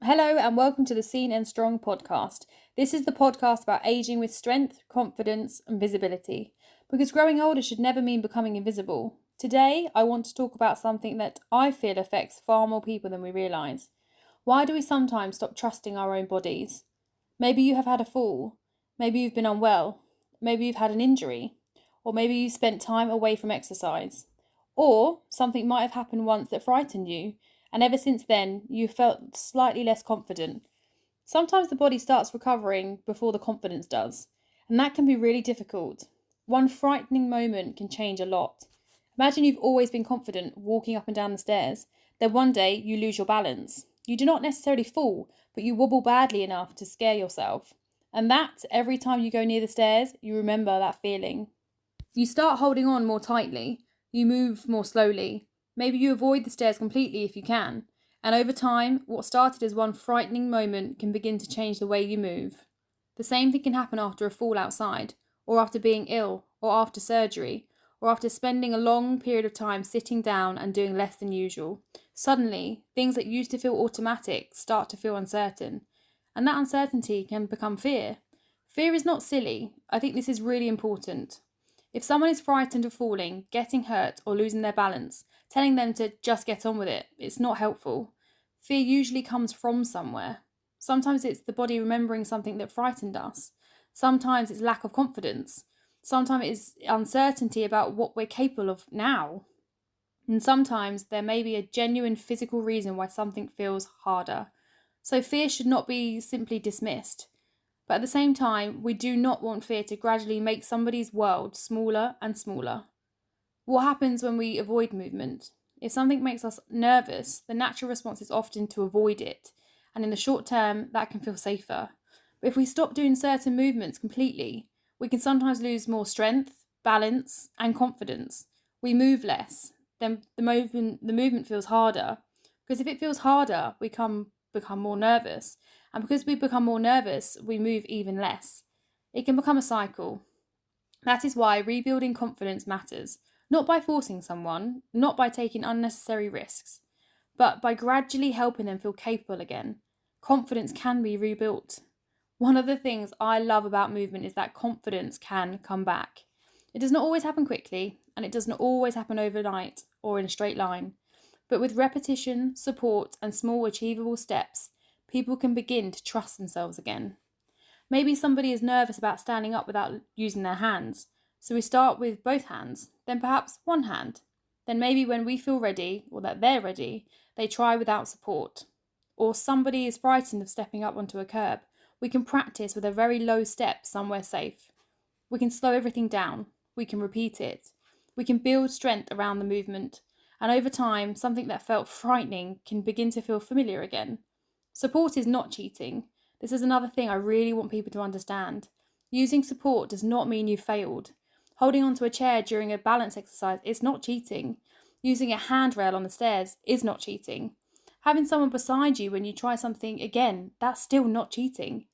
Hello and welcome to the Seen and Strong podcast. This is the podcast about aging with strength, confidence, and visibility. Because growing older should never mean becoming invisible. Today, I want to talk about something that I feel affects far more people than we realise. Why do we sometimes stop trusting our own bodies? Maybe you have had a fall. Maybe you've been unwell. Maybe you've had an injury. Or maybe you spent time away from exercise. Or something might have happened once that frightened you, and ever since then you felt slightly less confident. Sometimes the body starts recovering before the confidence does, and that can be really difficult. One frightening moment can change a lot. Imagine you've always been confident walking up and down the stairs, then one day you lose your balance. You do not necessarily fall, but you wobble badly enough to scare yourself. And that, every time you go near the stairs, you remember that feeling. You start holding on more tightly, you move more slowly. Maybe you avoid the stairs completely if you can. And over time, what started as one frightening moment can begin to change the way you move. The same thing can happen after a fall outside, or after being ill, or after surgery, or after spending a long period of time sitting down and doing less than usual. Suddenly, things that used to feel automatic start to feel uncertain. And that uncertainty can become fear. Fear is not silly. I think this is really important. If someone is frightened of falling, getting hurt, or losing their balance, telling them to just get on with it, it's not helpful. Fear usually comes from somewhere. Sometimes it's the body remembering something that frightened us. Sometimes it's lack of confidence. Sometimes it's uncertainty about what we're capable of now. And sometimes there may be a genuine physical reason why something feels harder. So fear should not be simply dismissed. But at the same time, we do not want fear to gradually make somebody's world smaller and smaller. What happens when we avoid movement? If something makes us nervous, the natural response is often to avoid it, and in the short term, that can feel safer. But if we stop doing certain movements completely, we can sometimes lose more strength, balance, and confidence. We move less, then the movement feels harder. Because if it feels harder, we become more nervous, and because we become more nervous, we move even less. It can become a cycle. That is why rebuilding confidence matters, not by forcing someone, not by taking unnecessary risks, but by gradually helping them feel capable again. Confidence can be rebuilt. One of the things I love about movement is that confidence can come back. It does not always happen quickly, and it does not always happen overnight or in a straight line. But with repetition, support, and small achievable steps, people can begin to trust themselves again. Maybe somebody is nervous about standing up without using their hands, so we start with both hands, then perhaps one hand. Then maybe when we feel ready, or that they're ready, they try without support. Or somebody is frightened of stepping up onto a curb. We can practice with a very low step somewhere safe. We can slow everything down. We can repeat it. We can build strength around the movement. And over time, something that felt frightening can begin to feel familiar again. Support is not cheating. This is another thing I really want people to understand. Using support does not mean you failed. Holding onto a chair during a balance exercise is not cheating. Using a handrail on the stairs is not cheating. Having someone beside you when you try something again, that's still not cheating.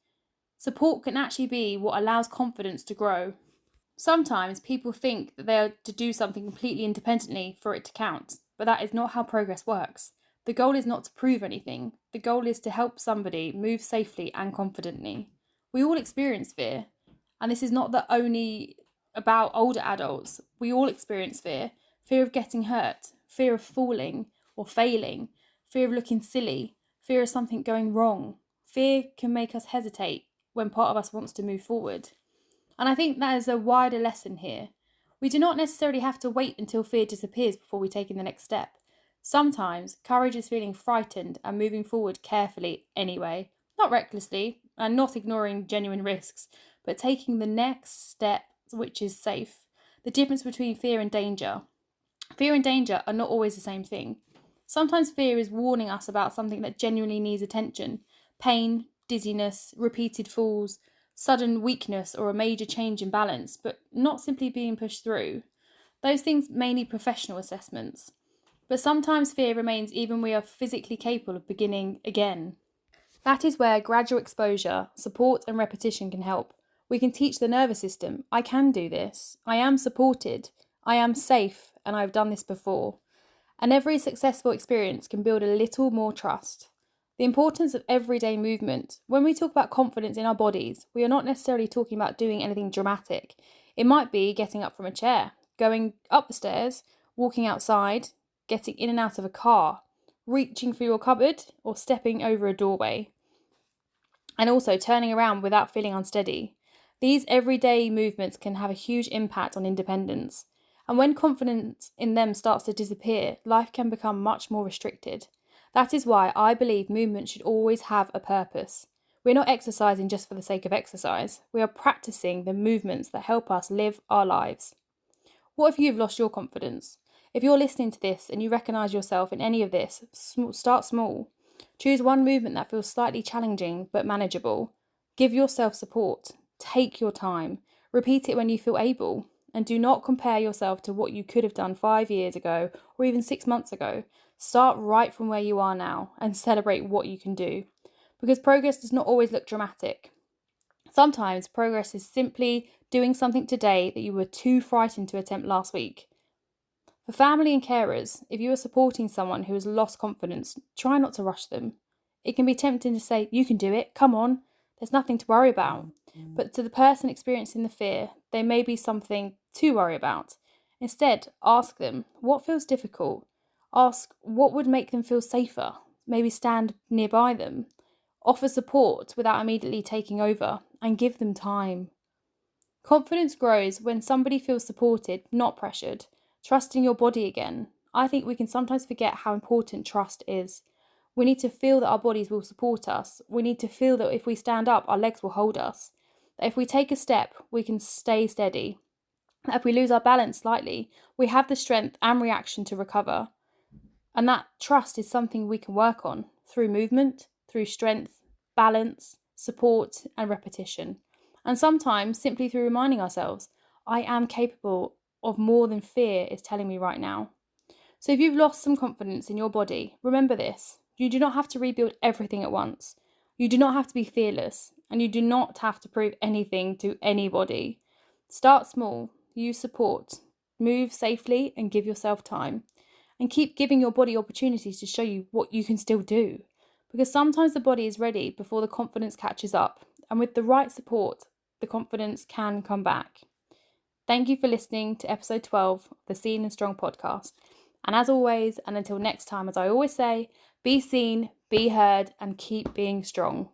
Support can actually be what allows confidence to grow. Sometimes people think that they are to do something completely independently for it to count, but that is not how progress works. The goal is not to prove anything, the goal is to help somebody move safely and confidently. We all experience fear, and this is not the only about older adults. We all experience fear. Fear of getting hurt, fear of falling or failing, fear of looking silly, fear of something going wrong. Fear can make us hesitate when part of us wants to move forward. And I think that is a wider lesson here. We do not necessarily have to wait until fear disappears before we take in the next step. Sometimes courage is feeling frightened and moving forward carefully anyway, not recklessly and not ignoring genuine risks, but taking the next step which is safe. The difference between fear and danger. Fear and danger are not always the same thing. Sometimes fear is warning us about something that genuinely needs attention: pain, dizziness, repeated falls, sudden weakness, or a major change in balance, but not simply being pushed through. Those things may need professional assessments. But sometimes fear remains even when we are physically capable of beginning again. That is where gradual exposure, support, and repetition can help. We can teach the nervous system, I can do this, I am supported, I am safe, and I've done this before. And every successful experience can build a little more trust. The importance of everyday movement. When we talk about confidence in our bodies, we are not necessarily talking about doing anything dramatic. It might be getting up from a chair, going up the stairs, walking outside, getting in and out of a car, reaching for your cupboard, or stepping over a doorway, and also turning around without feeling unsteady. These everyday movements can have a huge impact on independence. And when confidence in them starts to disappear, life can become much more restricted. That is why I believe movement should always have a purpose. We're not exercising just for the sake of exercise. We are practicing the movements that help us live our lives. What if you've lost your confidence? If you're listening to this and you recognise yourself in any of this, start small. Choose one movement that feels slightly challenging but manageable. Give yourself support. Take your time. Repeat it when you feel able. And do not compare yourself to what you could have done 5 years ago or even 6 months ago. Start right from where you are now and celebrate what you can do. Because progress does not always look dramatic. Sometimes progress is simply doing something today that you were too frightened to attempt last week. For family and carers, if you are supporting someone who has lost confidence, try not to rush them. It can be tempting to say, "You can do it, come on, there's nothing to worry about." But to the person experiencing the fear, there may be something to worry about. Instead, ask them, what feels difficult? Ask what would make them feel safer. Maybe stand nearby them. Offer support without immediately taking over, and give them time. Confidence grows when somebody feels supported, not pressured. Trusting your body again. I think we can sometimes forget how important trust is. We need to feel that our bodies will support us. We need to feel that if we stand up, our legs will hold us. That if we take a step, we can stay steady. That if we lose our balance slightly, we have the strength and reaction to recover. And that trust is something we can work on through movement, through strength, balance, support, and repetition. And sometimes simply through reminding ourselves, I am capable of more than fear is telling me right now. So if you've lost some confidence in your body, remember this. You do not have to rebuild everything at once. You do not have to be fearless, and you do not have to prove anything to anybody. Start small, use support, move safely, and give yourself time. And keep giving your body opportunities to show you what you can still do. Because sometimes the body is ready before the confidence catches up, and with the right support, the confidence can come back. Thank you for listening to episode 12 of the Seen and Strong podcast. And as always, and until next time, as I always say, be seen, be heard, and keep being strong.